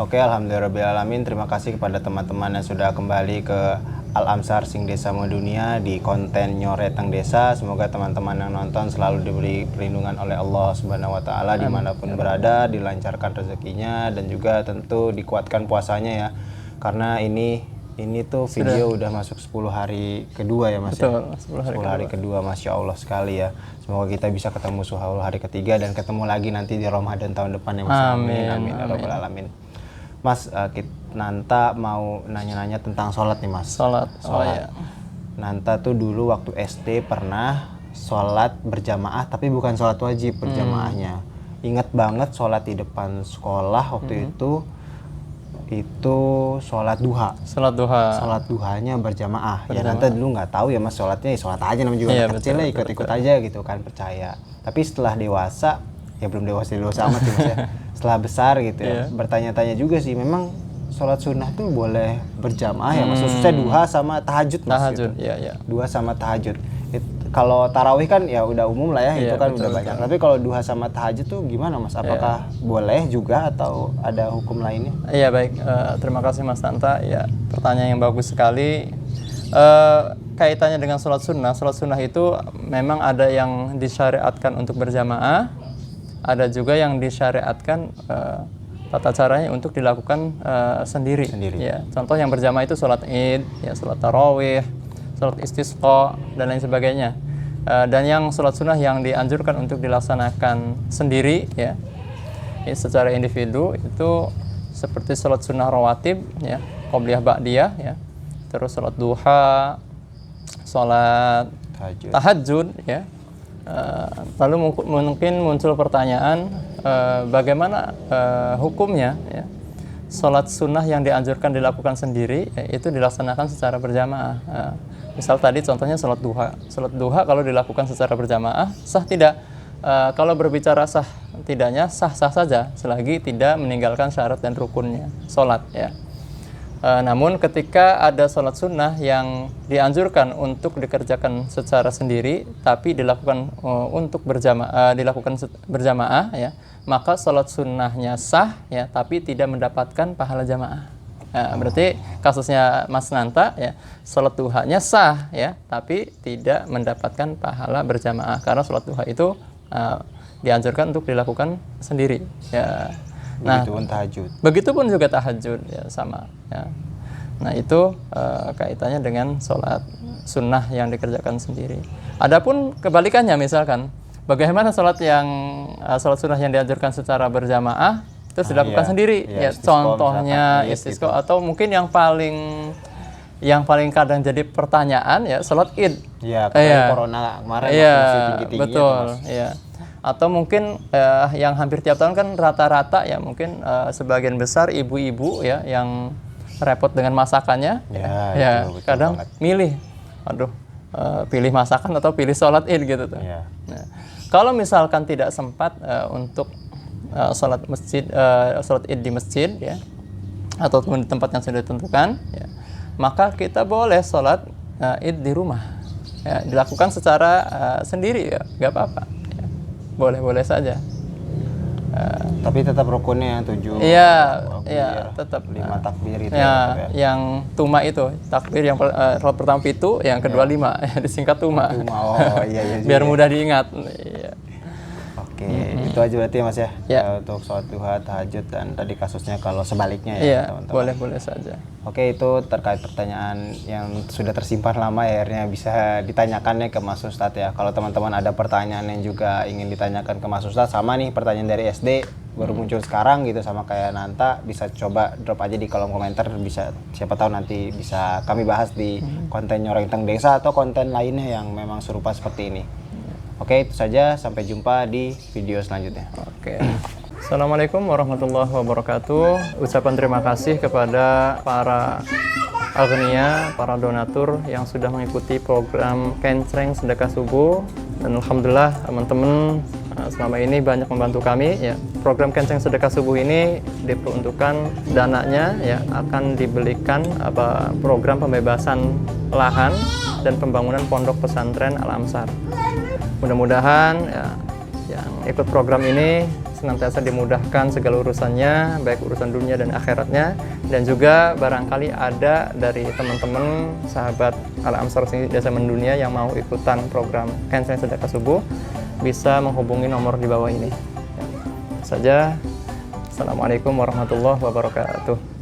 Oke, alhamdulillahirobbilalamin. Terima kasih kepada teman-teman yang sudah kembali ke Al-Amsar Sing Desa Mendunia di konten Nyoretang Desa. Semoga teman-teman yang nonton selalu diberi perlindungan oleh Allah Subhanahu wa Ta'ala dimanapun berada, dilancarkan rezekinya dan juga tentu dikuatkan puasanya ya. Karena ini tuh video udah masuk 10 hari kedua ya Mas. Betul, ya? 10 hari kedua, Masya Allah sekali ya. Semoga kita bisa ketemu Suhaul hari ketiga dan ketemu lagi nanti di Ramadan tahun depan ya Mas. Amin. Amin ya rabbal alamin. Mas, Nanta mau nanya-nanya tentang sholat nih Mas. Sholat. Iya. Nanta tuh dulu waktu SD pernah sholat berjamaah, tapi bukan sholat wajib berjamaahnya. Ingat banget sholat di depan sekolah waktu itu sholat duha. Sholat duhanya berjamaah. Ya Nanta dulu nggak tahu ya Mas, sholatnya ya sholat aja, namanya juga anak kecil ya ikut-ikut aja gitu kan, percaya. Tapi setelah dewasa, ya belum dewasa amat sih Mas ya. Setelah besar gitu ya, bertanya-tanya juga sih, memang sholat sunnah tuh boleh berjamaah ya Mas, khususnya duha sama tahajud Mas. Tahajud, gitu. iya. Duha sama tahajud. Kalau tarawih kan ya udah umum lah ya, itu kan betul, udah banyak. Tapi kalau duha sama tahajud tuh gimana Mas? Apakah boleh juga atau ada hukum lainnya? Iya baik, terima kasih Mas Nanta. Ya, pertanyaan yang bagus sekali. Kaitannya dengan sholat sunnah itu memang ada yang disyariatkan untuk berjamaah, ada juga yang disyariatkan tata caranya untuk dilakukan sendiri. Ya, contoh yang berjamaah itu sholat id, ya, sholat tarawih, sholat istisqa dan lain sebagainya. Dan yang sholat sunnah yang dianjurkan untuk dilaksanakan sendiri, ya, secara individu itu seperti sholat sunnah rawatib, ya, qobliyah ba'diyah, ya, terus sholat duha, sholat tahajud, ya. Lalu mungkin muncul pertanyaan, bagaimana hukumnya, ya, sholat sunnah yang dianjurkan dilakukan sendiri, itu dilaksanakan secara berjamaah. Misal tadi contohnya sholat duha kalau dilakukan secara berjamaah sah tidak? Kalau berbicara sah tidaknya, sah-sah saja selagi tidak meninggalkan syarat dan rukunnya sholat, ya. Namun ketika ada sholat sunnah yang dianjurkan untuk dikerjakan secara sendiri tapi dilakukan untuk berjamaah, ya, maka sholat sunnahnya sah, ya, tapi tidak mendapatkan pahala jamaah. Berarti kasusnya Mas Nanta, ya, sholat duhanya sah, ya, tapi tidak mendapatkan pahala berjamaah karena sholat duha itu dianjurkan untuk dilakukan sendiri, ya. Begitupun juga tahajud, ya, sama, ya. Nah itu kaitannya dengan sholat sunnah yang dikerjakan sendiri. Adapun kebalikannya, misalkan bagaimana sholat sunnah yang dianjurkan secara berjamaah terus dilakukan sendiri, ya, contohnya istisqa, atau mungkin yang paling kadang jadi pertanyaan, ya, sholat id. Corona kemarin masih tinggi-tingginya. Betul, ya. Atau mungkin yang hampir tiap tahun kan rata-rata, ya, mungkin sebagian besar ibu-ibu, ya, yang repot dengan masakannya, ya, kadang milih, pilih masakan atau pilih sholat id gitu tuh. Nah, kalau misalkan tidak sempat untuk sholat id di masjid, ya, atau di tempat yang sudah ditentukan, ya, maka kita boleh sholat id di rumah, ya, dilakukan secara sendiri, ya, nggak apa-apa. Boleh-boleh saja. Tapi tetap rukunnya 7. Iya, tetap 5 takbir itu. Ya, yang tuma itu, takbir yang pertama itu, yang kedua 5, ya, disingkat tuma. Iya. Biar mudah diingat. Iya. Oke, itu aja berarti ya Mas ya. Untuk sholat duha, tahajud, dan tadi kasusnya kalau sebaliknya, ya, iya, teman-teman. Boleh saja. Oke, itu terkait pertanyaan yang sudah tersimpan lama, ya, akhirnya bisa ditanyakannya ke Mas Ustadz, ya. Kalau teman-teman ada pertanyaan yang juga ingin ditanyakan ke Mas Ustadz, sama nih pertanyaan dari SD baru muncul sekarang gitu, sama kayak Nanta, bisa coba drop aja di kolom komentar, bisa, siapa tahu nanti bisa kami bahas di konten Nyoretang Desa atau konten lainnya yang memang serupa seperti ini. Oke, itu saja. Sampai jumpa di video selanjutnya. Oke. Assalamualaikum warahmatullahi wabarakatuh. Ucapan terima kasih kepada para agnia, para donatur yang sudah mengikuti program Kencreng Sedekah Subuh. Dan alhamdulillah teman-teman selama ini banyak membantu kami, ya. Program Kencreng Sedekah Subuh ini diperuntukkan dananya, ya, akan dibelikan program pembebasan lahan dan pembangunan pondok pesantren Al-Amsar. Mudah-mudahan, ya, yang ikut program ini senantiasa dimudahkan segala urusannya, baik urusan dunia dan akhiratnya. Dan juga barangkali ada dari teman-teman sahabat Al-Amsar Desa Mendunia yang mau ikutan program Counseling Sedekah Subuh, bisa menghubungi nomor di bawah ini. Saja. Assalamualaikum warahmatullahi wabarakatuh.